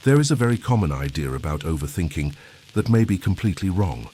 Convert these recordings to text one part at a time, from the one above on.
There is a very common idea about overthinking that may be completely wrong.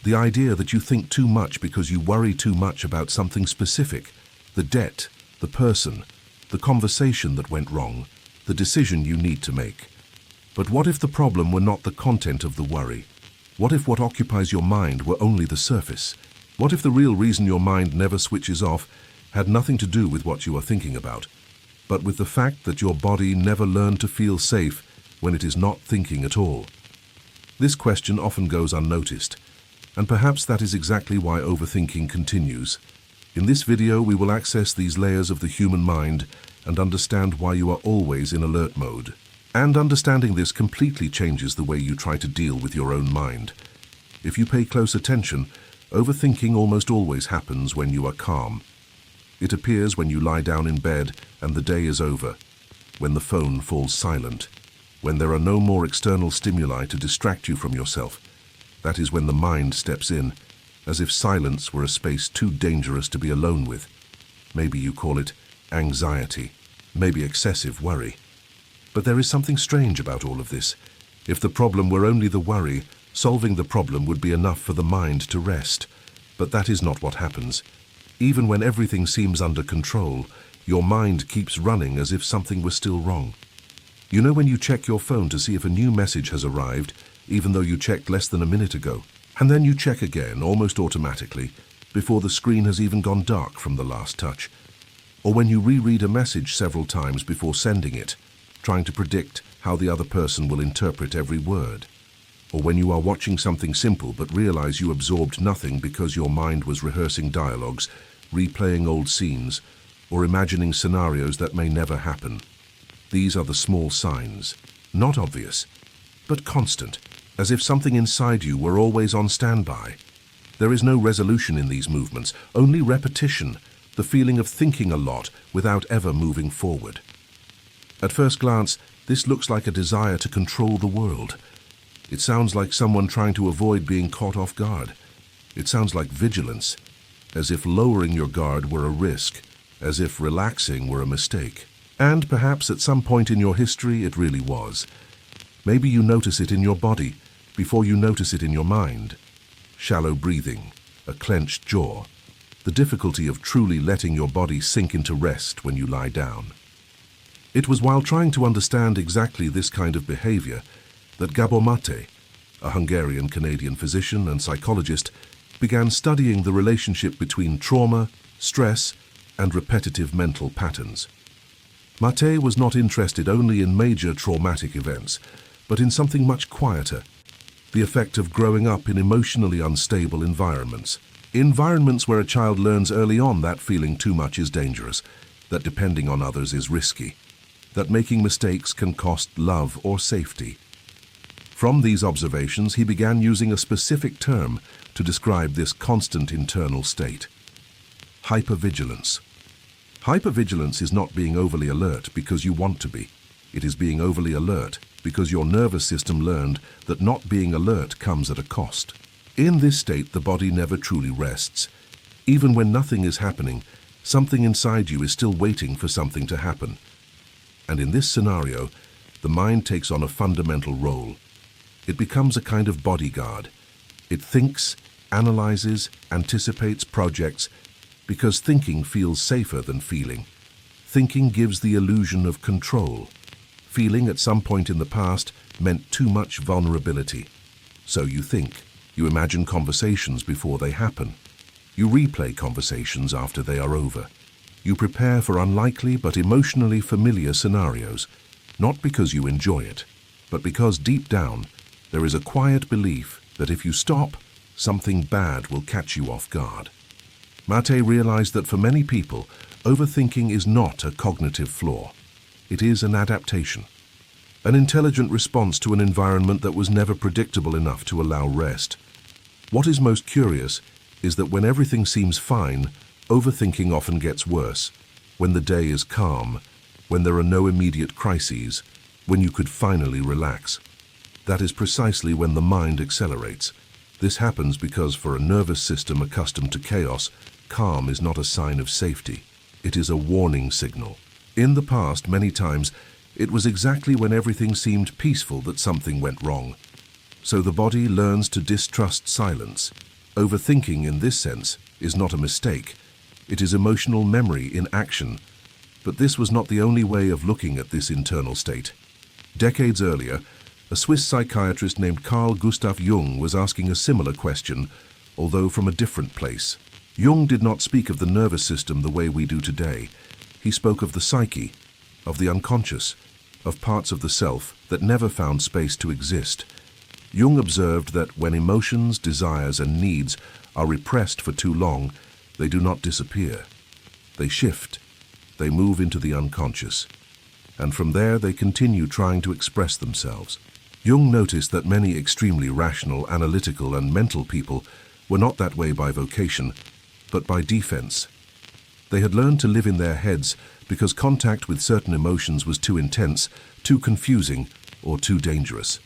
The idea that you think too much because you worry too much about something specific, the debt, the person, the conversation that went wrong, the decision you need to make. But what if the problem were not the content of the worry? What if what occupies your mind were only the surface? What if the real reason your mind never switches off had nothing to do with what you are thinking about, but with the fact that your body never learned to feel safe when it is not thinking at all? This question often goes unnoticed, and perhaps that is exactly why overthinking continues. In this video, we will access these layers of the human mind and understand why you are always in alert mode. And understanding this completely changes the way you try to deal with your own mind. If you pay close attention, overthinking almost always happens when you are calm. It appears when you lie down in bed and the day is over, when the phone falls silent, when there are no more external stimuli to distract you from yourself. That is when the mind steps in, as if silence were a space too dangerous to be alone with. Maybe you call it anxiety, maybe excessive worry. But there is something strange about all of this. If the problem were only the worry, solving the problem would be enough for the mind to rest. But that is not what happens. Even when everything seems under control, your mind keeps running as if something was still wrong. You know when you check your phone to see if a new message has arrived, even though you checked less than a minute ago, and then you check again almost automatically, before the screen has even gone dark from the last touch. Or when you reread a message several times before sending it, trying to predict how the other person will interpret every word. Or when you are watching something simple but realize you absorbed nothing because your mind was rehearsing dialogues, replaying old scenes, or imagining scenarios that may never happen. These are the small signs, not obvious, but constant, as if something inside you were always on standby. There is no resolution in these movements, only repetition, the feeling of thinking a lot without ever moving forward. At first glance, this looks like a desire to control the world. It sounds like someone trying to avoid being caught off guard. It sounds like vigilance, as if lowering your guard were a risk, as if relaxing were a mistake. And perhaps at some point in your history it really was. Maybe you notice it in your body before you notice it in your mind. Shallow breathing, a clenched jaw, the difficulty of truly letting your body sink into rest when you lie down. It was while trying to understand exactly this kind of behavior that Gabor Maté, a Hungarian-Canadian physician and psychologist, began studying the relationship between trauma, stress, and repetitive mental patterns. Maté was not interested only in major traumatic events, but in something much quieter, the effect of growing up in emotionally unstable environments. Environments where a child learns early on that feeling too much is dangerous, that depending on others is risky, that making mistakes can cost love or safety. From these observations, he began using a specific term to describe this constant internal state: hypervigilance. Hypervigilance is not being overly alert because you want to be. It is being overly alert because your nervous system learned that not being alert comes at a cost. In this state, the body never truly rests. Even when nothing is happening, something inside you is still waiting for something to happen. And in this scenario, the mind takes on a fundamental role. It becomes a kind of bodyguard. It thinks, analyzes, anticipates, projects, because thinking feels safer than feeling. Thinking gives the illusion of control. Feeling at some point in the past meant too much vulnerability. So you think. You imagine conversations before they happen. You replay conversations after they are over. You prepare for unlikely but emotionally familiar scenarios, not because you enjoy it, but because deep down there is a quiet belief that if you stop, something bad will catch you off guard. Maté realized that for many people, overthinking is not a cognitive flaw. It is an adaptation, an intelligent response to an environment that was never predictable enough to allow rest. What is most curious is that when everything seems fine, overthinking often gets worse. When the day is calm, when there are no immediate crises, when you could finally relax. That is precisely when the mind accelerates. This happens because for a nervous system accustomed to chaos, calm is not a sign of safety. It is a warning signal. In the past, many times, It was exactly when everything seemed peaceful that something went wrong. So the body learns to distrust silence. Overthinking, in this sense, is not a mistake. It is emotional memory in action. But this was not the only way of looking at this internal state. Decades earlier, a Swiss psychiatrist named Carl Gustav Jung was asking a similar question, although from a different place. Jung did not speak of the nervous system the way we do today. He spoke of the psyche, of the unconscious, of parts of the self that never found space to exist. Jung observed that when emotions, desires, and needs are repressed for too long, they do not disappear. They shift. They move into the unconscious. And from there they continue trying to express themselves. Jung noticed that many extremely rational, analytical, and mental people were not that way by vocation, but by defense. They had learned to live in their heads because contact with certain emotions was too intense, too confusing, or too dangerous.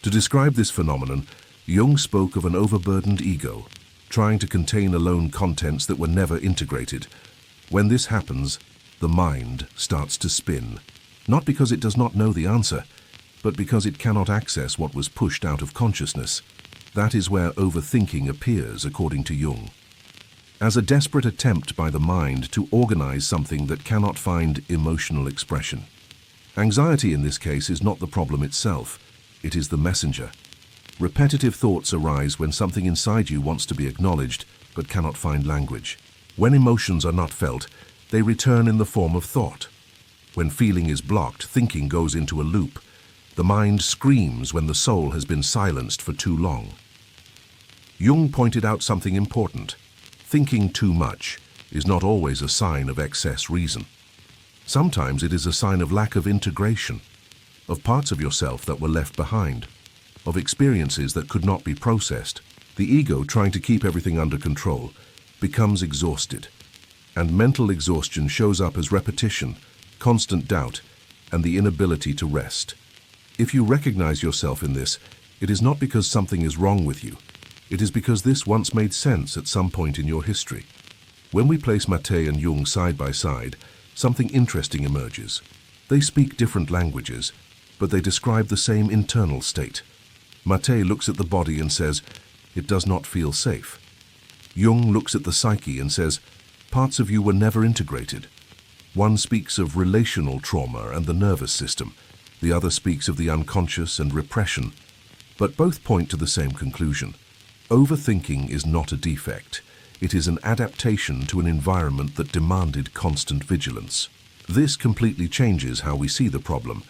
To describe this phenomenon, Jung spoke of an overburdened ego, trying to contain alone contents that were never integrated. When this happens, the mind starts to spin, not because it does not know the answer, but because it cannot access what was pushed out of consciousness. That is where overthinking appears, according to Jung, as a desperate attempt by the mind to organize something that cannot find emotional expression. Anxiety in this case is not the problem itself, it is the messenger. Repetitive thoughts arise when something inside you wants to be acknowledged but cannot find language. When emotions are not felt, they return in the form of thought. When feeling is blocked, thinking goes into a loop. The mind screams when the soul has been silenced for too long. Jung pointed out something important. Thinking too much is not always a sign of excess reason. Sometimes it is a sign of lack of integration, of parts of yourself that were left behind, of experiences that could not be processed. The ego, trying to keep everything under control, becomes exhausted. And mental exhaustion shows up as repetition, constant doubt, and the inability to rest. If you recognize yourself in this, it is not because something is wrong with you. It is because this once made sense at some point in your history. When we place Maté and Jung side by side, something interesting emerges. They speak different languages, but they describe the same internal state. Maté looks at the body and says, "It does not feel safe." Jung looks at the psyche and says, "Parts of you were never integrated." One speaks of relational trauma and the nervous system. The other speaks of the unconscious and repression. But both point to the same conclusion. Overthinking is not a defect. It is an adaptation to an environment that demanded constant vigilance. This completely changes how we see the problem,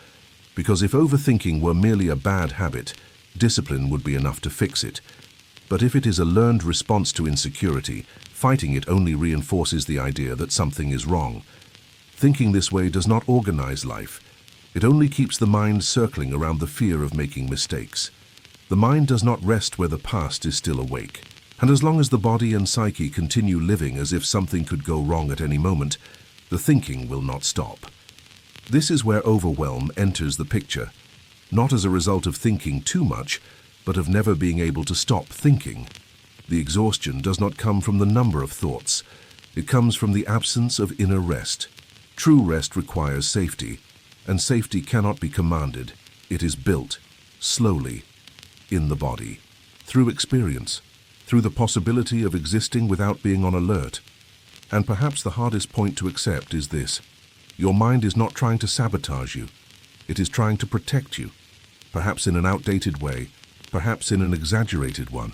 because if overthinking were merely a bad habit, discipline would be enough to fix it. But if it is a learned response to insecurity, fighting it only reinforces the idea that something is wrong. Thinking this way does not organize life. It only keeps the mind circling around the fear of making mistakes. The mind does not rest where the past is still awake. And as long as the body and psyche continue living as if something could go wrong at any moment, the thinking will not stop. This is where overwhelm enters the picture, not as a result of thinking too much, but of never being able to stop thinking. The exhaustion does not come from the number of thoughts. It comes from the absence of inner rest. True rest requires safety, and safety cannot be commanded. It is built, slowly, in the body, through experience, through the possibility of existing without being on alert. And perhaps the hardest point to accept is this: your mind is not trying to sabotage you. It is trying to protect you, perhaps in an outdated way, perhaps in an exaggerated one.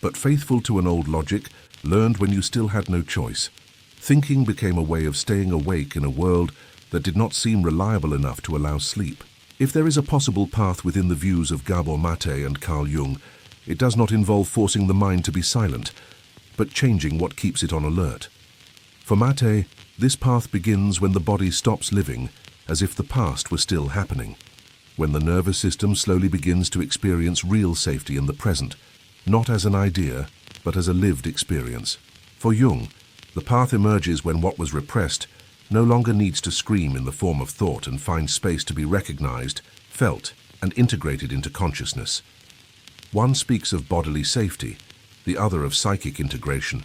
But faithful to an old logic, learned when you still had no choice, thinking became a way of staying awake in a world that did not seem reliable enough to allow sleep. If there is a possible path within the views of Gabor Maté and Carl Jung, it does not involve forcing the mind to be silent, but changing what keeps it on alert. For Maté, this path begins when the body stops living as if the past were still happening, when the nervous system slowly begins to experience real safety in the present, not as an idea, but as a lived experience. For Jung, the path emerges when what was repressed no longer needs to scream in the form of thought and find space to be recognized, felt, and integrated into consciousness. One speaks of bodily safety, the other of psychic integration,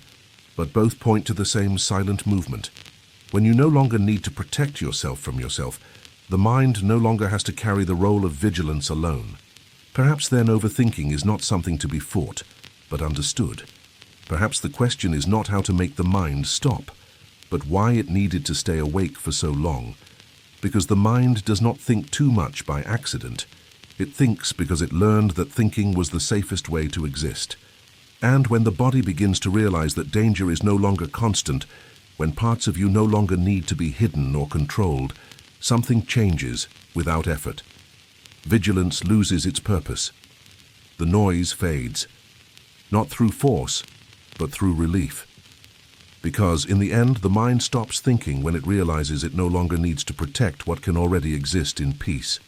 but both point to the same silent movement. When you no longer need to protect yourself from yourself, The mind no longer has to carry the role of vigilance alone. Perhaps then overthinking is not something to be fought, but understood. Perhaps the question is not how to make the mind stop, but why it needed to stay awake for so long. Because the mind does not think too much by accident. It thinks because it learned that thinking was the safest way to exist. And when the body begins to realize that danger is no longer constant, when parts of you no longer need to be hidden or controlled, something changes without effort. Vigilance loses its purpose. The noise fades, not through force, but through relief. Because in the end, the mind stops thinking when it realizes it no longer needs to protect what can already exist in peace.